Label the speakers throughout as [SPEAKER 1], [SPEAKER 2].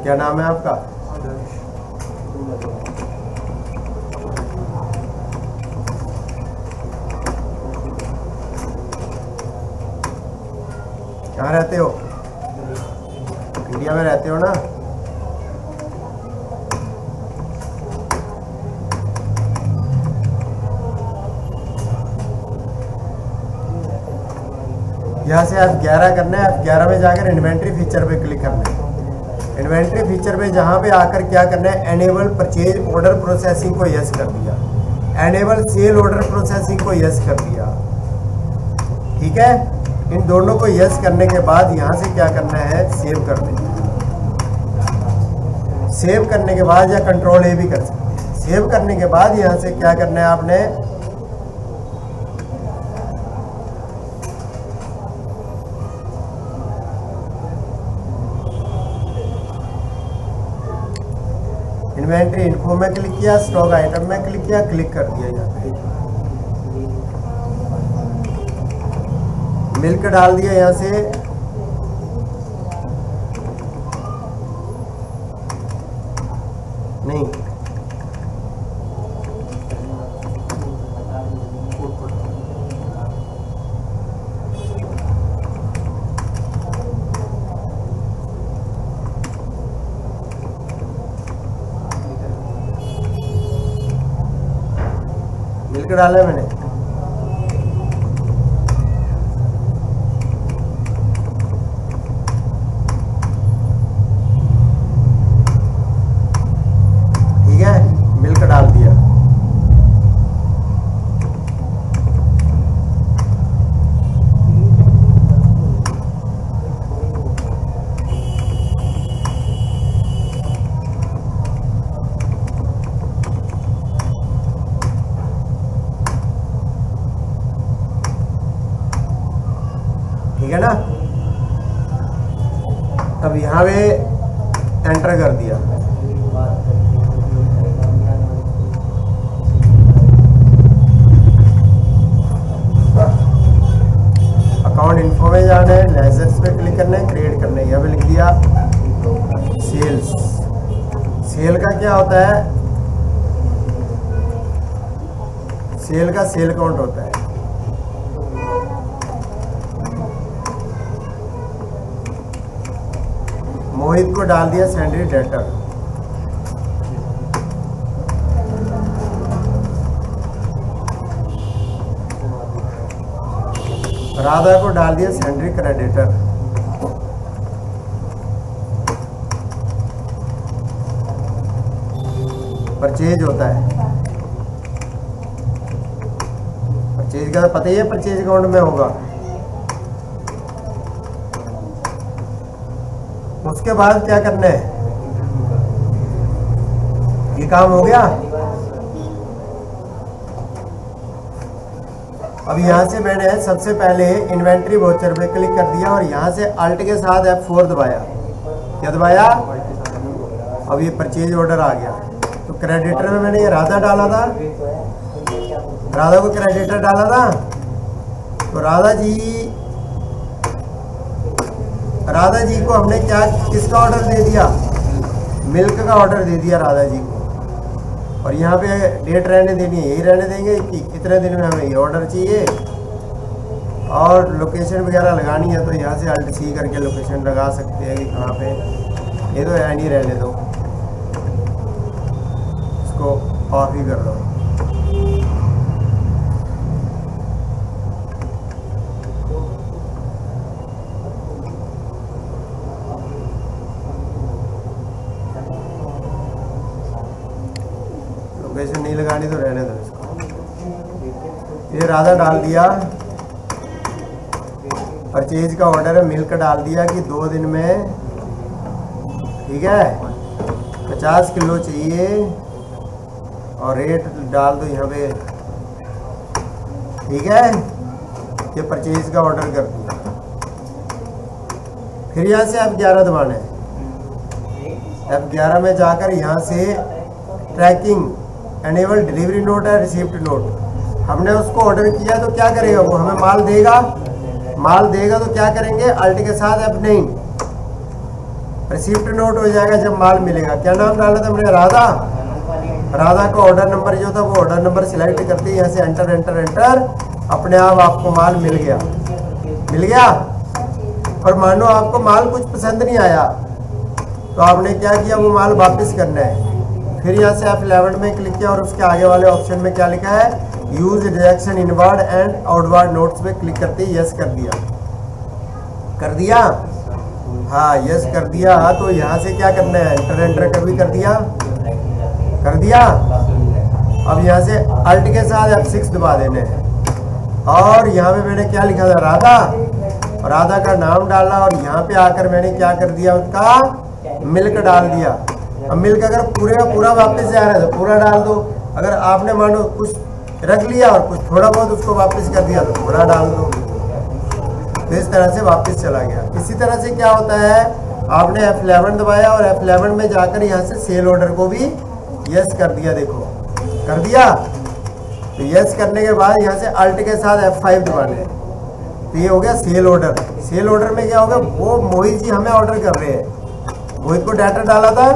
[SPEAKER 1] क्या नाम है आपका? कहाँ रहते हो? इंडिया में रहते हो ना? यहाँ से F11 करना है। F11 में जाकर इन्वेंट्री फीचर पे क्लिक करना है। इन्वेंट्री फीचर पे जहाँ पे आकर क्या करना है, एनेबल परचेज ऑर्डर प्रोसेसिंग को यस कर दिया, एनेबल सेल ऑर्डर प्रोसेसिंग को यस कर दिया। ठीक है, इन दोनों को यस करने के बाद यहाँ से क्या करना है, सेव कर देना। सेव करने के बाद या कंट्रोल ए भी कर सकते हैं। सेव करने के बाद यहाँ से क्या करना है आपने, इन्वेंट्री इन्फो में क्लिक किया, स्टॉक आइटम में क्लिक किया, क्लिक कर दिया। यहाँ पे मिल्क डाल दिया यहाँ से, नहीं मिल्क डाला मैंने। ठीक है, मिल्क डाल दिया। ठीक है ना, अब यहाँ पे एंटर कर दिया। अकाउंट इन्फो में जाना है, लेजर्स पे क्लिक करना है, क्रिएट करना है। यहाँ पे लिख दिया सेल्स। सेल का क्या होता है, सेल का सेल काउंट होता है। मोहित को डाल दिया सैंडरी डेटर। राधा को डाल दिया सैंडरी क्रेडिटर। परचेज होता है, परचेज का पता ही है, परचेज अकाउंट में होगा। उसके बाद क्या करना है, ये काम हो गया। अब यहाँ से मैंने सबसे पहले इन्वेंट्री वाउचर पे क्लिक कर दिया और यहाँ से अल्ट के साथ F4 दबाया। क्या दबाया? अब ये परचेज ऑर्डर आ गया। तो क्रेडिटर में मैंने ये राधा डाला था, राधा को क्रेडिटर डाला था। तो राधा जी को हमने क्या, किसका ऑर्डर दे दिया, मिल्क का ऑर्डर दे दिया राधा जी को। और यहाँ पे डेट रहने देनी है, यही रहने देंगे कि कितने दिन में हमें ये ऑर्डर चाहिए। और लोकेशन वगैरह लगानी है तो यहाँ से अल्ट सी करके लोकेशन लगा सकते हैं कि कहाँ पे। ये तो है नहीं, रहने दो, इसको ऑफ ही कर दो। लोकेशन नहीं लगानी तो रहने दो इसको। ये राधा डाल दिया, परचेज का ऑर्डर है, मिल्क डाल दिया कि 2 दिन में। ठीक है, 50 किलो चाहिए और रेट डाल दो यहाँ पे। ठीक है, ये परचेज का ऑर्डर कर दिया। फिर यहाँ से F11 दबाना है। F11 में जाकर यहाँ से ट्रैकिंग एनेबल डिलीवरी नोट है, रिसिप्ट नोट। हमने उसको ऑर्डर किया तो क्या करेगा वो, हमें माल देगा। माल देगा तो क्या करेंगे, अल्ट के साथ F9 रिसिप्ट नोट हो जाएगा जब माल मिलेगा। क्या नाम डाला था हमने? राधा। राधा का ऑर्डर नंबर जो था वो ऑर्डर नंबर सिलेक्ट करते यहाँ से एंटर एंटर एंटर, अपने आप आपको माल मिल गया। मिल गया। और मानो आपको माल कुछ पसंद नहीं आया तो आपने क्या किया, वो माल वापस करना है। फिर यहाँ से F11 में क्लिक किया और उसके आगे वाले ऑप्शन में क्या लिखा है, use rejection inward and outward notes पे क्लिक करते ही यस कर दिया। कर दिया? हाँ यस कर दिया। तो यहाँ से क्या करना है, एंटर एंटर कर भी कर दिया। कर दिया। अब यहाँ से अल्ट के साथ F6 दबा देने हैं और यहाँ पे मैंने क्या लिखा था, राधा। राधा का नाम डाला और यहाँ पे आकर मैंने क्या कर दिया, उसका मिल्क डाल दिया। अब मिल्क अगर पूरे का पूरा वापस जा रहा है तो पूरा डाल दो। अगर आपने मानो कुछ रख लिया और कुछ थोड़ा बहुत उसको वापस कर दिया तो थोड़ा डाल दो। तो इस तरह से वापस चला गया। इसी तरह से क्या होता है, आपने F11 दबाया और F11 में जाकर यहाँ से सेल ऑर्डर को भी यस कर दिया। देखो कर दिया। तो यस करने के बाद यहाँ से अल्ट के साथ F5 दबाने। तो ये हो गया सेल ऑर्डर। सेल ऑर्डर में क्या होगा, वो मोहित जी हमें ऑर्डर कर रहे हैं। मोहित को डाटा डाला था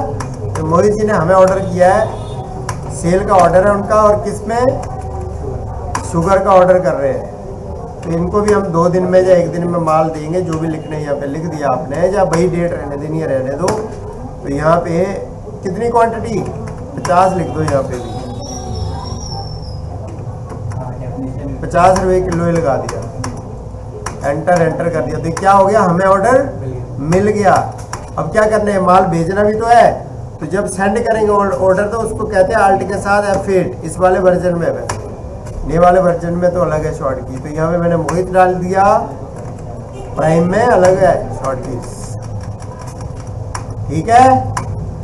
[SPEAKER 1] तो मोहित जी ने हमें ऑर्डर किया है। सेल का ऑर्डर है उनका और किस में, शुगर का ऑर्डर कर रहे हैं। तो इनको भी हम 2 दिन में या 1 दिन में माल देंगे। जो भी लिखना है यहाँ पे लिख दिया आपने, या वही डेट रहने देनी है रहने दो। तो यहाँ पे कितनी क्वांटिटी, 50 लिख दो। यहाँ पे भी 50 रुपये किलो ही लगा दिया। एंटर एंटर कर दिया। तो क्या हो गया, हमें ऑर्डर मिल गया। अब क्या करना है, माल भेजना भी तो है। तो जब सेंड करेंगे ऑर्डर तो उसको कहते हैं अल्ट के साथ F8। इस वाले वर्जन में है, ये वाले वर्जन में तो अलग है शॉर्ट की। तो यहाँ पे मैंने मोहित डाल दिया, प्राइम में अलग है शॉर्ट की। ठीक है।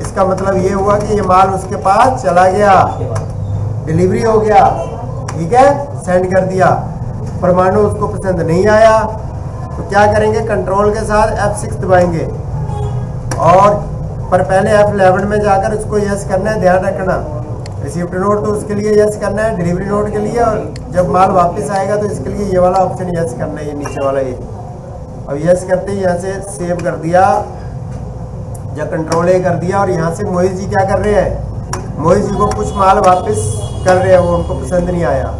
[SPEAKER 1] इसका मतलब ये हुआ कि ये माल उसके पास चला गया, डिलीवरी हो गया। ठीक है, सेंड कर दिया। पर मानो उसको पसंद नहीं आया तो क्या करेंगे, कंट्रोल के साथ F6 दबाएंगे और पर पहले F11 में जाकर उसको यस करना है। ध्यान रखना, रिसिप्ट नोट तो उसके लिए यस करना है, डिलीवरी नोट के लिए, और जब माल वापस आएगा तो इसके लिए ये वाला ऑप्शन यस करना है, ये नीचे वाला ये। अब यस करते ही यहाँ से सेव कर दिया या कंट्रोल A कर दिया। और यहाँ से मोहित जी क्या कर रहे हैं, मोहित जी को कुछ माल वापस कर रहे हैं, वो उनको पसंद नहीं आया।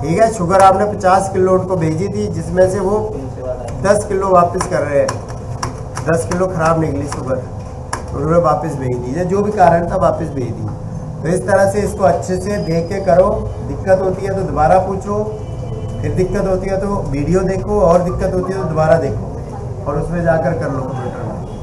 [SPEAKER 1] ठीक है। शुगर आपने 50 किलो उनको भेजी थी, जिसमें से वो 10 किलो वापस कर रहे हैं। 10 किलो खराब निकली शुगर, उन्होंने वापस भेज दी, जो भी कारण था वापस भेज दी। तो इस तरह से इसको अच्छे से देख के करो। दिक्कत होती है तो दोबारा पूछो, फिर दिक्कत होती है तो वीडियो देखो, और दिक्कत होती है तो दोबारा देखो और उसमें जाकर कर लो कंप्यूटर में।